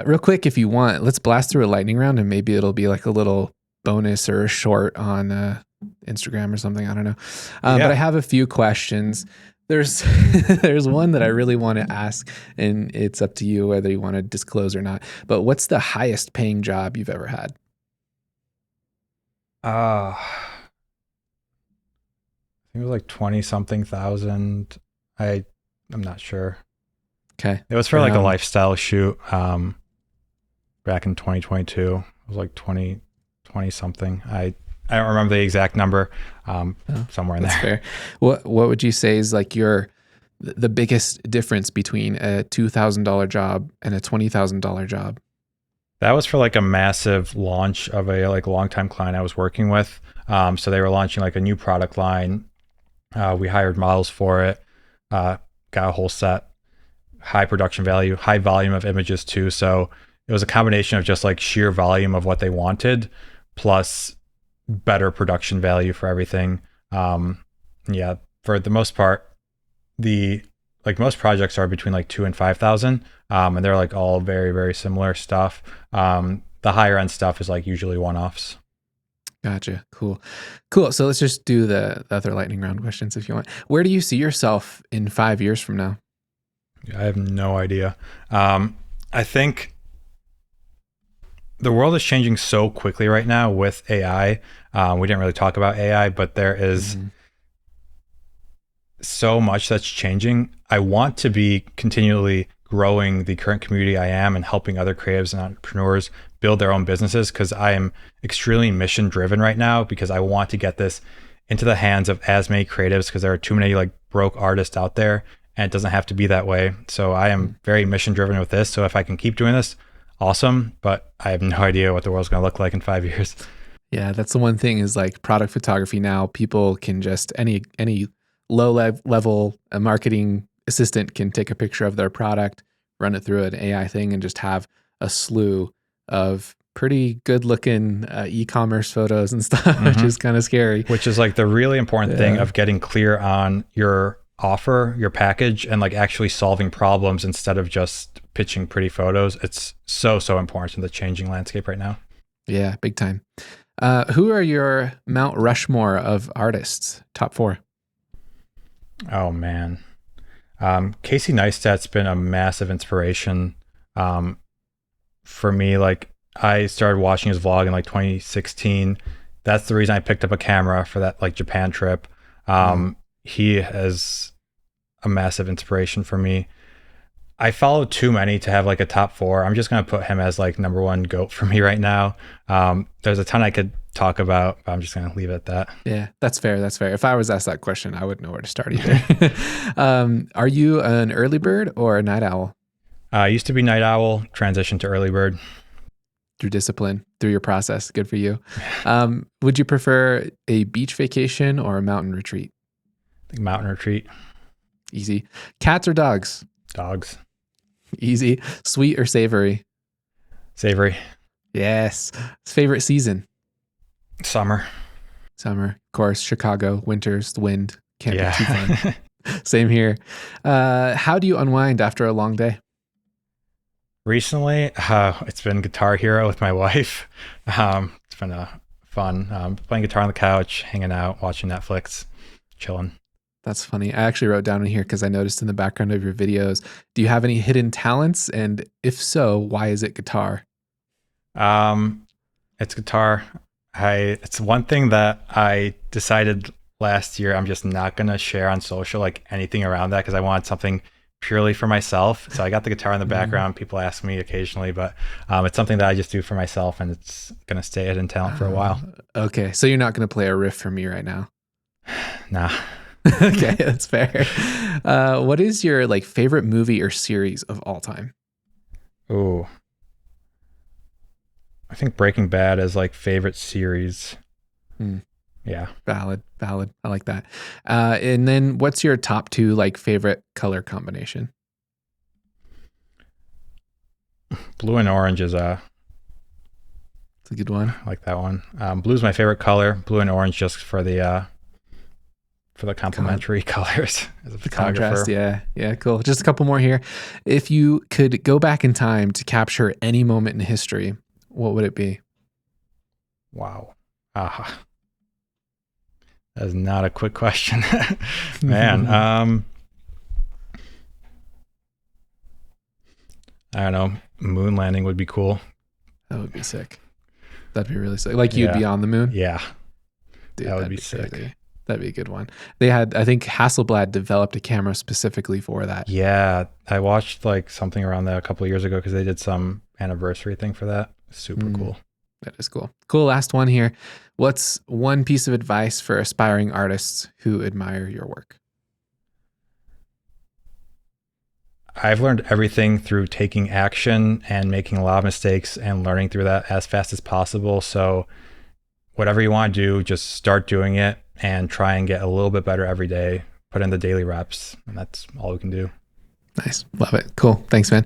Real quick, if you want, let's blast through a lightning round and maybe it'll be like a little bonus or a short on Instagram or something. I don't know. But I have a few questions. There's there's one that I really want to ask, and it's up to you whether you want to disclose or not. But what's the highest paying job you've ever had? I think it was like 20 something thousand. I'm not sure. Okay. It was for like a lifestyle shoot back in 2022. It was like 20 something. I don't remember the exact number. Somewhere in there. That's fair. What would you say is like the biggest difference between a $2,000 job and a $20,000 job? That was for like a massive launch of a like longtime client I was working with. So they were launching like a new product line. We hired models for it, got a whole set, high production value, high volume of images too. So it was a combination of just like sheer volume of what they wanted, plus better production value for everything. Yeah, for the most part, most projects are between like 2 and 5,000, and they're like all very, very similar stuff. The higher end stuff is like usually one-offs. Gotcha. Cool. So let's just do the other lightning round questions if you want. Where do you see yourself in 5 years from now? I have no idea. I think the world is changing so quickly right now with AI. We didn't really talk about AI, but there is so much that's changing. I want to be continually growing the current community I am and helping other creatives and entrepreneurs build their own businesses, because I am extremely mission driven right now, because I want to get this into the hands of as many creatives, because there are too many like broke artists out there, and it doesn't have to be that way. So I am very mission driven with this. So if I can keep doing this, awesome. But I have no idea what the world's going to look like in 5 years. Yeah, that's the one thing is like product photography now. People can just any low level marketing assistant can take a picture of their product, run it through an AI thing, and just have a slew of pretty good looking e-commerce photos and stuff, which is kind of scary. Which is like the really important thing of getting clear on your offer, your package, and like actually solving problems instead of just pitching pretty photos. It's so important in the changing landscape right now. Yeah, big time. Who are your Mount Rushmore of artists? Top 4. Oh man. Casey Neistat's been a massive inspiration for me. Like I started watching his vlog in like 2016. That's the reason I picked up a camera for that like Japan trip. He is a massive inspiration for me. I follow too many to have like a top 4. I'm just going to put him as like number 1 GOAT for me right now. There's a ton I could talk about, but I'm just going to leave it at that. Yeah, that's fair. If I was asked that question, I wouldn't know where to start either. Are you an early bird or a night owl? I used to be night owl, transitioned to early bird. Through discipline, through your process. Good for you. Would you prefer a beach vacation or a mountain retreat? I think mountain retreat. Easy. Cats or dogs? Dogs. Easy. Sweet or savory? Savory. Yes. Favorite season? Summer. Of course. Chicago. Winters. The wind. Can't be too fun. Same here. How do you unwind after a long day? Recently, it's been Guitar Hero with my wife. It's been fun. Playing guitar on the couch, hanging out, watching Netflix, chilling. That's funny. I actually wrote down in here because I noticed in the background of your videos, do you have any hidden talents? And if so, why is it guitar? It's guitar. It's one thing that I decided last year I'm just not going to share on social, like anything around that, because I wanted something purely for myself. So I got the guitar in the background. People ask me occasionally, but it's something that I just do for myself, and it's going to stay hidden talent for a while. Okay. So you're not going to play a riff for me right now? Nah. Okay, that's fair. What is your like favorite movie or series of all time? Ooh. I think Breaking Bad is like favorite series. Yeah. Valid. I like that. And then what's your top 2 like favorite color combination? Blue and orange is it's a good one. I like that one. Blue's my favorite color. Blue and orange just for the for the complementary colors as a The contrast, photographer. yeah, cool. Just a couple more here. If you could go back in time to capture any moment in history, what would it be? Wow. That is not a quick question. Man. I don't know. Moon landing would be cool. That would be sick. That'd be really sick. Like you'd be on the moon? Yeah. Dude, That would that'd be be sick. crazy. That'd be a good one. They had, I think Hasselblad developed a camera specifically for that. Yeah. I watched like something around that a couple of years ago because they did some anniversary thing for that. Super cool. That is cool. Cool. Last one here. What's one piece of advice for aspiring artists who admire your work? I've learned everything through taking action and making a lot of mistakes and learning through that as fast as possible. So whatever you want to do, just start doing it and try and get a little bit better every day. Put in the daily reps, and that's all we can do. Nice. Love it. Cool. Thanks, man.